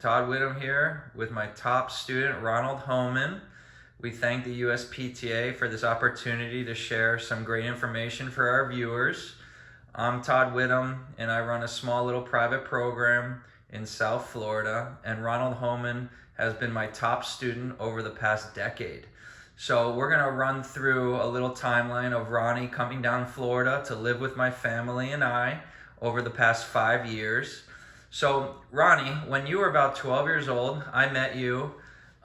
Todd Whittam here with my top student, Ronald Hohmann. We thank the USPTA for this opportunity to share some great information for our viewers. I'm Todd Whittam, and I run a small little private program in South Florida, and Ronald Hohmann has been my top student over the past decade. So we're going to run through a little timeline of Ronnie coming down Florida to live with my family and I over the past 5 years. So Ronnie, when you were about 12 years old, I met you,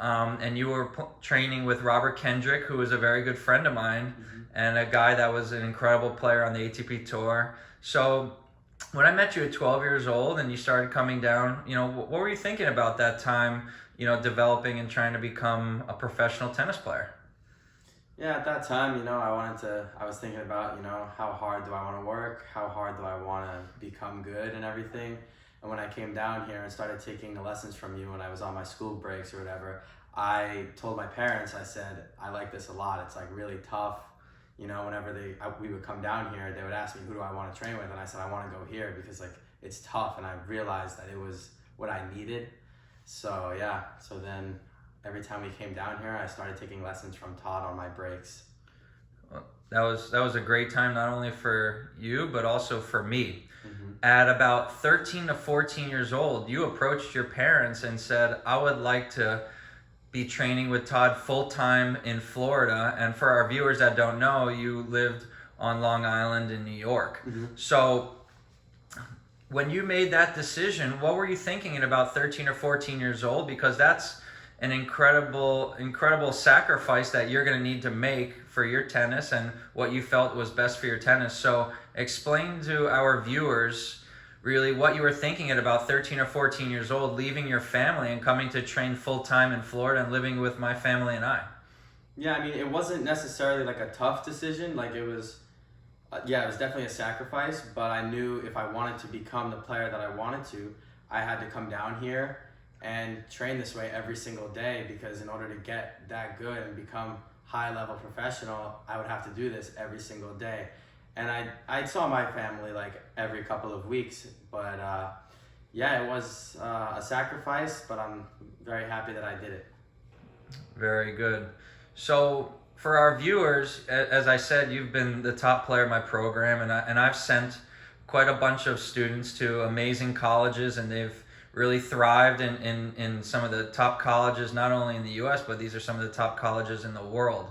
and you were training with Robert Kendrick, who was a very good friend of mine, and a guy that was an incredible player on the ATP Tour. So when I met you at 12 years old and you started coming down, what were you thinking about that time, developing and trying to become a professional tennis player? Yeah, at that time, I was thinking about, how hard do I want to work? How hard do I want to become good and everything? And when I came down here and started taking the lessons from you when I was on my school breaks or whatever, I told my parents, I said, I like this a lot. It's like really tough. Whenever we would come down here, they would ask me, who do I want to train with? And I said, I want to go here because it's tough. And I realized that it was what I needed. So yeah, so then every time we came down here, I started taking lessons from Todd on my breaks. Well, that was a great time, not only for you, but also for me. At about 13 to 14 years old, you approached your parents and said, I would like to be training with Todd full-time in Florida. And for our viewers that don't know, you lived on Long Island in New York. So when you made that decision, what were you thinking at about 13 or 14 years old? Because that's an incredible sacrifice that you're going to need to make for your tennis and what you felt was best for your tennis. So explain to our viewers really what you were thinking at about 13 or 14 years old, leaving your family and coming to train full-time in Florida and living with my family and I. Yeah, it wasn't necessarily like a tough decision. It was definitely a sacrifice, but I knew if I wanted to become the player that I wanted to, I had to come down here and train this way every single day, because in order to get that good and become high-level professional, I would have to do this every single day. And I saw my family every couple of weeks, but it was a sacrifice, but I'm very happy that I did it. Very good. So for our viewers, as I said, you've been the top player in my program, and I've sent quite a bunch of students to amazing colleges, and they've really thrived in some of the top colleges, not only in the US, but these are some of the top colleges in the world.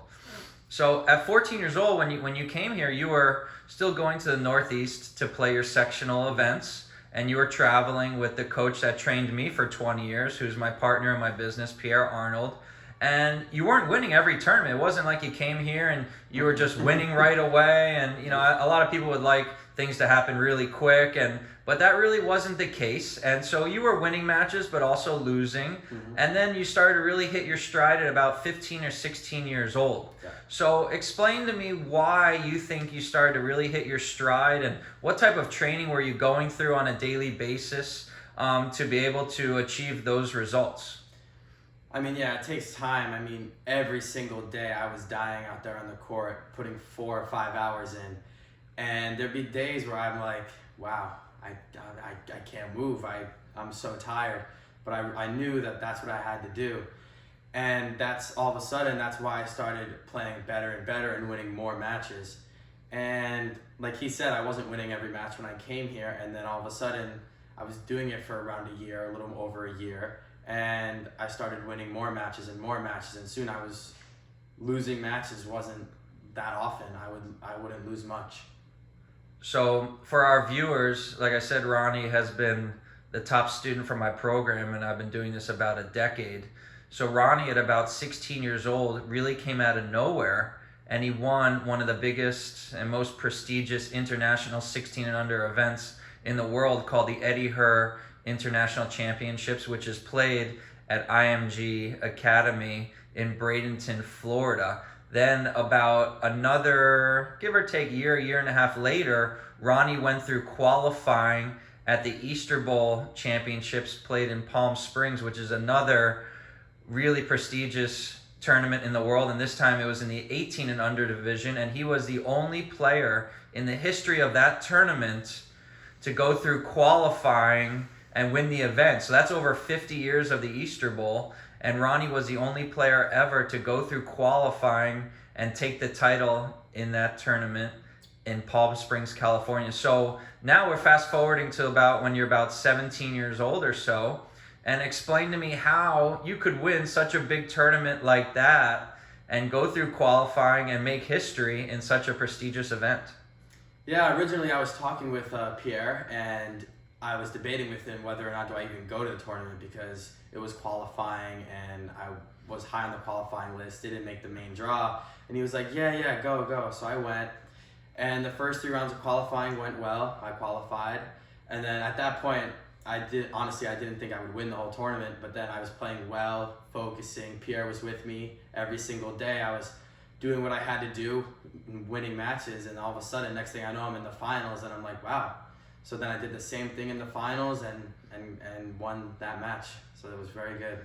So at 14 years old, when you came here, you were still going to the Northeast to play your sectional events, and you were traveling with the coach that trained me for 20 years, who's my partner in my business, Pierre Arnold. And you weren't winning every tournament. It wasn't like you came here and you were just winning right away. And a lot of people would like things to happen really quick, but that really wasn't the case. And so you were winning matches, but also losing. And then you started to really hit your stride at about 15 or 16 years old. Yeah. So explain to me why you think you started to really hit your stride, and what type of training were you going through on a daily basis to be able to achieve those results? It takes time. Every single day I was dying out there on the court, putting 4 or 5 hours in. And there'd be days where I'm like, wow, I can't move. I'm so tired. But I knew that that's what I had to do. And that's all of a sudden, that's why I started playing better and better and winning more matches. And like he said, I wasn't winning every match when I came here. And then all of a sudden, I was doing it for around a year, a little over a year. And I started winning more matches and more matches. And soon I was losing matches wasn't that often. I wouldn't lose much. So for our viewers, like I said, Ronnie has been the top student for my program, and I've been doing this about a decade. So Ronnie, at about 16 years old, really came out of nowhere, and he won one of the biggest and most prestigious international 16 and under events in the world, called the Eddie Herr International Championships, which is played at IMG Academy in Bradenton, Florida. Then about another, give or take, year and a half later, Ronnie went through qualifying at the Easter Bowl Championships played in Palm Springs, which is another really prestigious tournament in the world. And this time it was in the 18 and under division. And he was the only player in the history of that tournament to go through qualifying and win the event. So that's over 50 years of the Easter Bowl. And Ronnie was the only player ever to go through qualifying and take the title in that tournament in Palm Springs, California. So now we're fast forwarding to about when you're about 17 years old or so. And explain to me how you could win such a big tournament like that and go through qualifying and make history in such a prestigious event. Yeah, originally I was talking with Pierre, and I was debating with him whether or not do I even go to the tournament, because it was qualifying and I was high on the qualifying list, didn't make the main draw. And he was like, yeah, go. So I went, and the first 3 rounds of qualifying went well. I qualified, and then at that point, I didn't think I would win the whole tournament, but then I was playing well, focusing. Pierre was with me every single day. I was doing what I had to do, winning matches, and all of a sudden, next thing I know, I'm in the finals, and I'm like, wow. So then I did the same thing in the finals and won that match. So it was very good.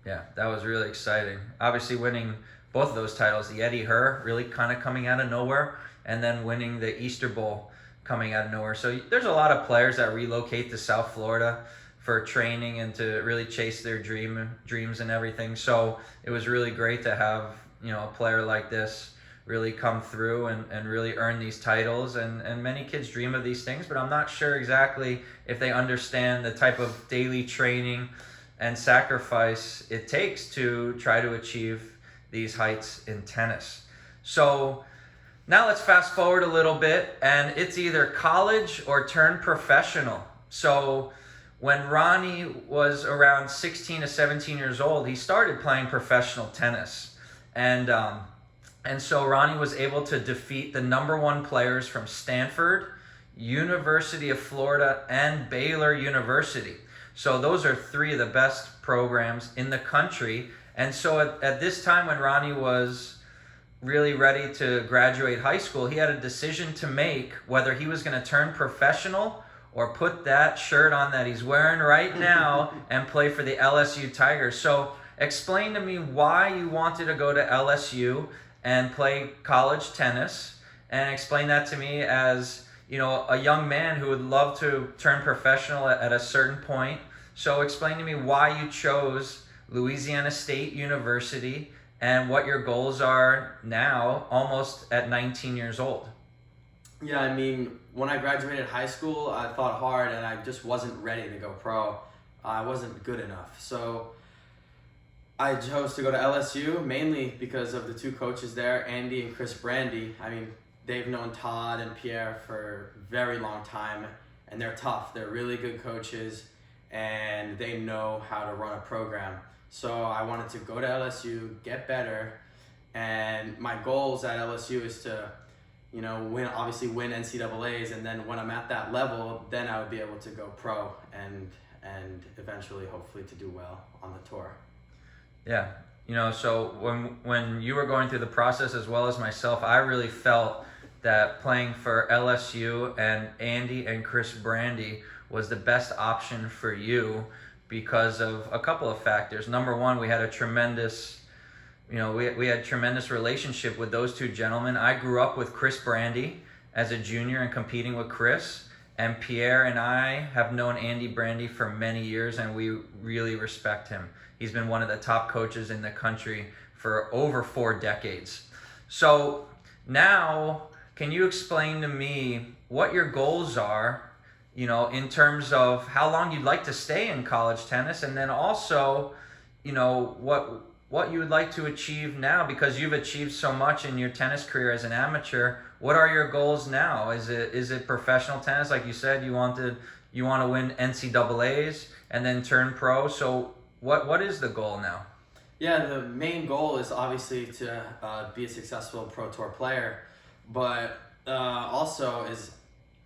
Yeah, that was really exciting. Obviously winning both of those titles, the Eddie Herr really kind of coming out of nowhere, and then winning the Easter Bowl coming out of nowhere. So there's a lot of players that relocate to South Florida for training and to really chase their dreams and everything. So it was really great to have, a player like this really come through and really earn these titles. And many kids dream of these things, but I'm not sure exactly if they understand the type of daily training and sacrifice it takes to try to achieve these heights in tennis. So now let's fast forward a little bit, and it's either college or turn professional. So when Ronnie was around 16 to 17 years old, he started playing professional tennis. And so Ronnie was able to defeat the number 1 players from Stanford, University of Florida, and Baylor University. So those are 3 of the best programs in the country. And so at this time when Ronnie was really ready to graduate high school, he had a decision to make whether he was going to turn professional or put that shirt on that he's wearing right now and play for the LSU Tigers. So explain to me why you wanted to go to LSU and play college tennis, and explain that to me as, a young man who would love to turn professional at a certain point. So explain to me why you chose Louisiana State University and what your goals are now, almost at 19 years old. Yeah, I mean, when I graduated high school, I thought hard and I just wasn't ready to go pro. I wasn't good enough. So I chose to go to LSU mainly because of the 2 coaches there, Andy and Chris Brandy. I mean, they've known Todd and Pierre for a very long time, and they're tough. They're really good coaches, and they know how to run a program. So I wanted to go to LSU, get better, and my goals at LSU is to, win NCAAs, and then when I'm at that level, then I would be able to go pro and eventually, hopefully, to do well on the tour. Yeah, so when you were going through the process as well as myself, I really felt that playing for LSU and Andy and Chris Brandy was the best option for you because of a couple of factors. Number 1, we had a tremendous, we had tremendous relationship with those 2 gentlemen. I grew up with Chris Brandy as a junior and competing with Chris, and Pierre and I have known Andy Brandy for many years, and we really respect him. He's been one of the top coaches in the country for over 4 decades. So now, can you explain to me what your goals are, in terms of how long you'd like to stay in college tennis, and then also, what you would like to achieve now, because you've achieved so much in your tennis career as an amateur. What are your goals now? Is it professional tennis? Like you said, you want to win NCAAs and then turn pro. So what is the goal now? Yeah, the main goal is obviously to be a successful pro tour player, but also is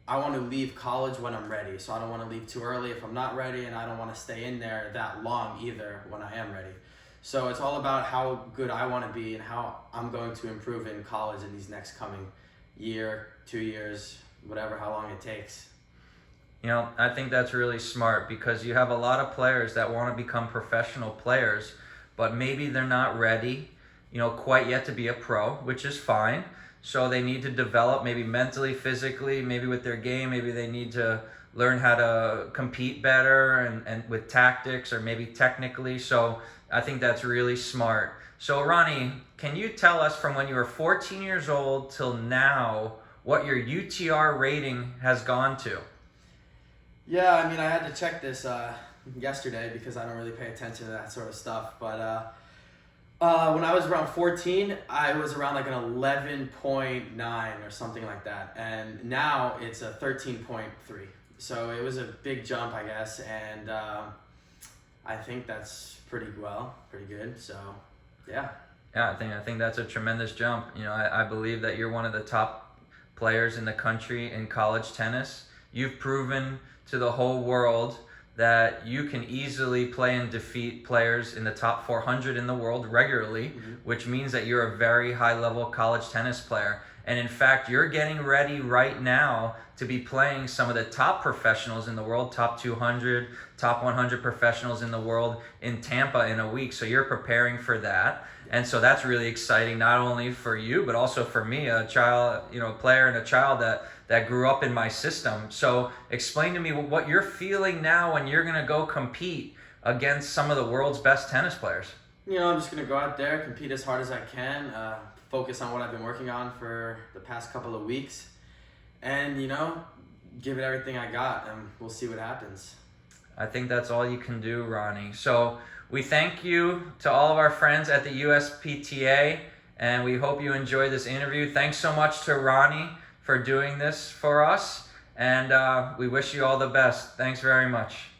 I want to leave college when I'm ready. So I don't want to leave too early if I'm not ready, and I don't want to stay in there that long either when I am ready. So it's all about how good I want to be and how I'm going to improve in college in these next coming year, 2 years, whatever, how long it takes. I think that's really smart, because you have a lot of players that want to become professional players, but maybe they're not ready, quite yet to be a pro, which is fine. So they need to develop maybe mentally, physically, maybe with their game. Maybe they need to learn how to compete better and with tactics or maybe technically. So I think that's really smart. So Ronnie, can you tell us from when you were 14 years old till now what your UTR rating has gone to? Yeah, I mean, I had to check this yesterday because I don't really pay attention to that sort of stuff. But when I was around 14, I was around like an 11.9 or something like that. And now it's a 13.3. So it was a big jump, I guess. And I think that's pretty good. So, yeah. Yeah, I think that's a tremendous jump. You know, I believe that you're one of the top players in the country in college tennis. You've proven to the whole world that you can easily play and defeat players in the top 400 in the world regularly, which means that you're a very high-level college tennis player. And in fact, you're getting ready right now to be playing some of the top professionals in the world, top 200, top 100 professionals in the world in Tampa in a week. So you're preparing for that. And so that's really exciting, not only for you, but also for me, a child, player and a child that grew up in my system. So explain to me what you're feeling now when you're going to go compete against some of the world's best tennis players. I'm just going to go out there, compete as hard as I can, focus on what I've been working on for the past couple of weeks, and, give it everything I got, and we'll see what happens. I think that's all you can do, Ronnie. So we thank you to all of our friends at the USPTA, and we hope you enjoyed this interview. Thanks so much to Ronnie for doing this for us, and we wish you all the best. Thanks very much.